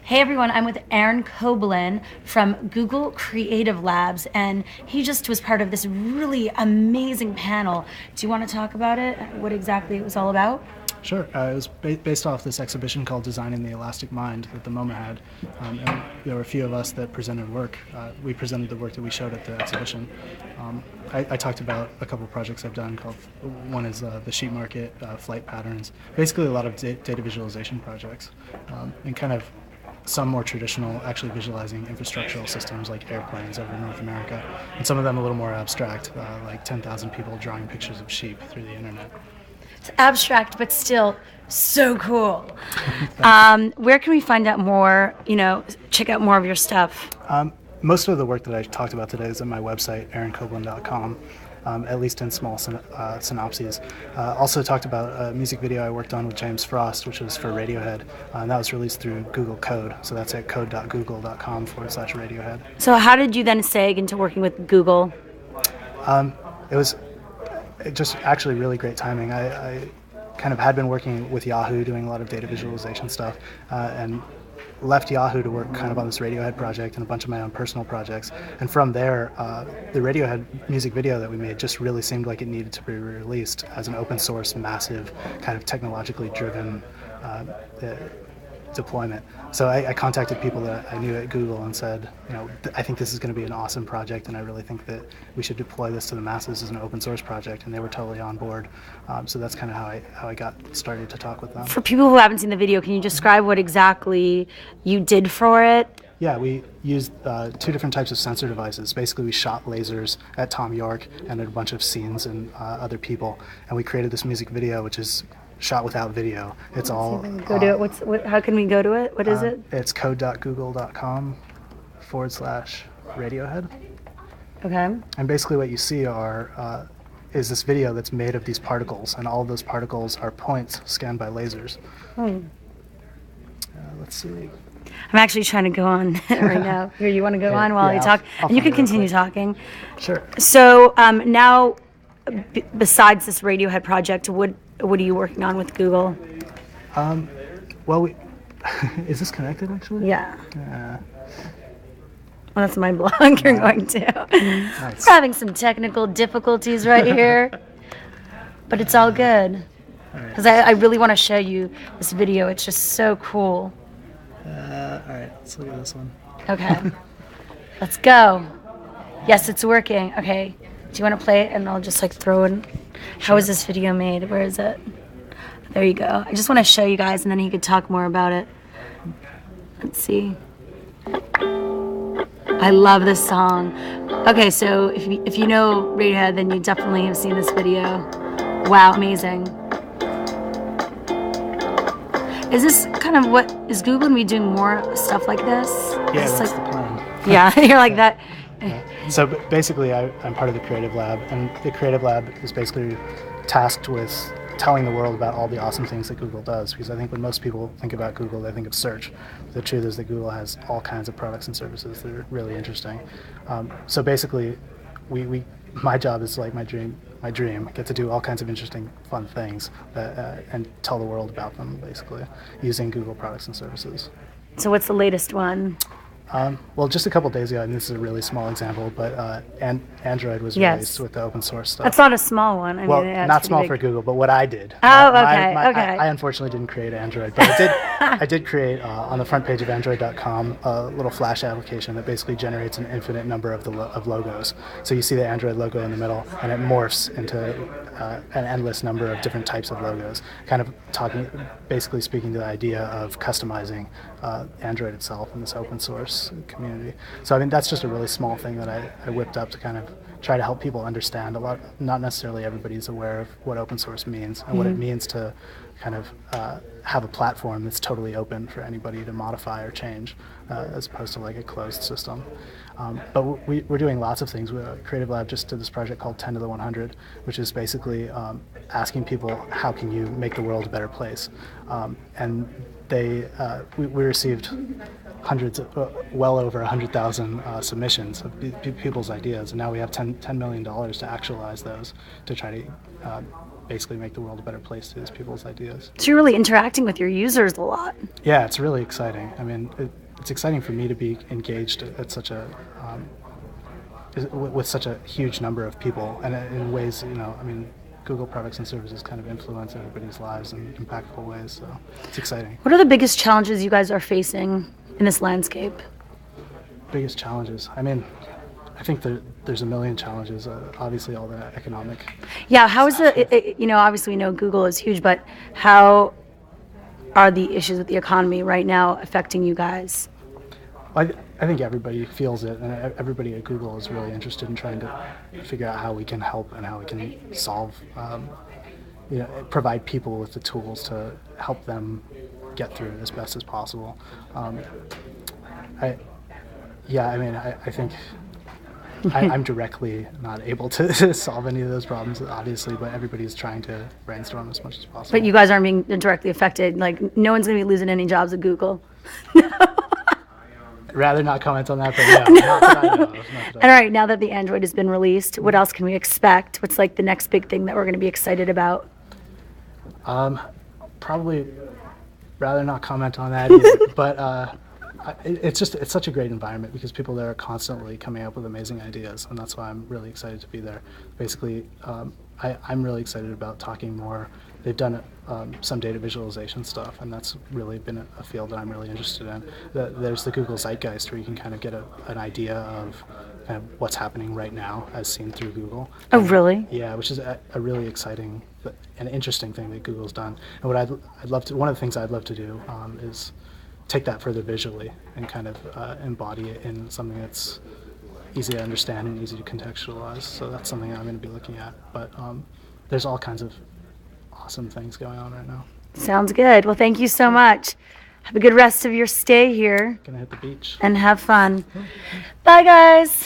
Hey everyone, I'm with Aaron Koblin from Google Creative Labs, and he just was part of this really amazing panel. Do you want to talk about it? What exactly it was all about? Sure. It was based off this exhibition called Designing the Elastic Mind that the MoMA had. And there were a few of us that presented work. We presented the work that we showed at the exhibition. I talked about a couple of projects I've done called, one is the sheet market, flight patterns, basically a lot of data visualization projects, and kind of some more traditional, actually visualizing infrastructural systems like airplanes over North America, and some of them a little more abstract, like 10,000 people drawing pictures of sheep through the internet. It's abstract, but still so cool. Where can we find out more, check out more of your stuff? Most of the work that I talked about today is at my website, aaronkoblin.com, at least in small synopses. Also talked about a music video I worked on with James Frost, which was for Radiohead, and that was released through Google Code. So that's at code.google.com/Radiohead. So how did you then seg into working with Google? It was just actually really great timing. I kind of had been working with Yahoo doing a lot of data visualization stuff, and left Yahoo to work kind of on this Radiohead project and a bunch of my own personal projects. And from there, the Radiohead music video that we made just really seemed like it needed to be released as an open source, massive, kind of technologically driven deployment. So I contacted people that I knew at Google and said, I think this is going to be an awesome project, and I really think that we should deploy this to the masses as an open source project, and they were totally on board. So that's kind of how I got started to talk with them. For people who haven't seen the video, can you describe what exactly you did for it? Yeah, we used two different types of sensor devices. Basically, we shot lasers at Tom York and at a bunch of scenes and other people, and we created this music video, which is shot without video. It's all. Go to it. How can we go to it? What is it? It's code.google.com/Radiohead. Okay. And basically, what you see is this video that's made of these particles, and all of those particles are points scanned by lasers. Let's see. I'm actually trying to go on right now. Here, you want to go on while I talk? And you can continue talking. Sure. So now, besides this Radiohead project, what are you working on with Google? Well, is this connected actually? Yeah. Well, that's my blog you're going to. Nice. We're having some technical difficulties right here, but it's all good. Because I really want to show you this video. It's just so cool. All right, let's look at this one. Okay. Let's go. Yes, it's working. Okay. Do you want to play it? And I'll just throw in. How is this video made? Where is it? There you go. I just want to show you guys, and then you could talk more about it. Let's see. I love this song. Okay, so if you know Radiohead, then you definitely have seen this video. Wow, amazing. Is this kind of what is Google going to be doing more stuff like this? Yeah, that's the plan. Yeah, you're like that. So basically, I'm part of the Creative Lab, and the Creative Lab is basically tasked with telling the world about all the awesome things that Google does, because I think when most people think about Google, they think of search. The truth is that Google has all kinds of products and services that are really interesting. So basically, my job is like my dream. Get to do all kinds of interesting, fun things and tell the world about them, basically, using Google products and services. So what's the latest one? Well, just a couple of days ago, and this is a really small example, but Android was released with the open source stuff. That's not a small one. I well, mean, not small for Google, but what I did. Oh, okay. I unfortunately didn't create Android, but I did create on the front page of Android.com a little Flash application that basically generates an infinite number of logos. So you see the Android logo in the middle, and it morphs into an endless number of different types of logos, kind of basically speaking to the idea of customizing Android itself in this open source community. So I mean, that's just a really small thing that I whipped up to kind of try to help people understand a lot. Not necessarily everybody's aware of what open source means and what it means to kind of have a platform that's totally open for anybody to modify or change, as opposed to like a closed system. But we're doing lots of things. Creative Lab just did this project called 10 to the 100, which is basically asking people, how can you make the world a better place? And we received hundreds, well over 100,000 submissions of people's ideas, and now we have $10 million to actualize those, to try to basically make the world a better place through these people's ideas. So you're really interacting with your users a lot. Yeah, it's really exciting. I mean, it's exciting for me to be engaged at such a with such a huge number of people, and in ways, I mean, Google products and services kind of influence everybody's lives in impactful ways, so it's exciting. What are the biggest challenges you guys are facing in this landscape? Biggest challenges? I mean, I think there's a million challenges. Obviously, all the economic. Yeah, how is obviously we know Google is huge, but how are the issues with the economy right now affecting you guys? I think everybody feels it, and everybody at Google is really interested in trying to figure out how we can help and how we can solve, provide people with the tools to help them get through it as best as possible. I think I'm directly not able to solve any of those problems, obviously, but everybody's trying to brainstorm as much as possible. But you guys aren't being directly affected. Like, no one's going to be losing any jobs at Google. Rather not comment on that, but yeah, not that I know. And all right, now that the Android has been released, what else can we expect? What's like the next big thing that we're going to be excited about? Probably rather not comment on that either, but it's such a great environment because people there are constantly coming up with amazing ideas, and that's why I'm really excited to be there. Basically, I'm really excited about talking more. They've done some data visualization stuff, and that's really been a field that I'm really interested in. There's the Google Zeitgeist, where you can kind of get an idea of kind of what's happening right now as seen through Google. Oh, really? Yeah, which is a really exciting and interesting thing that Google's done. And what I'd love to, one of the things I'd love to do is take that further visually and kind of embody it in something that's easy to understand and easy to contextualize. So that's something I'm going to be looking at. But there's all kinds of awesome things going on right now. Sounds good. Well, thank you so much. Have a good rest of your stay here. Gonna hit the beach. And have fun. Bye, guys.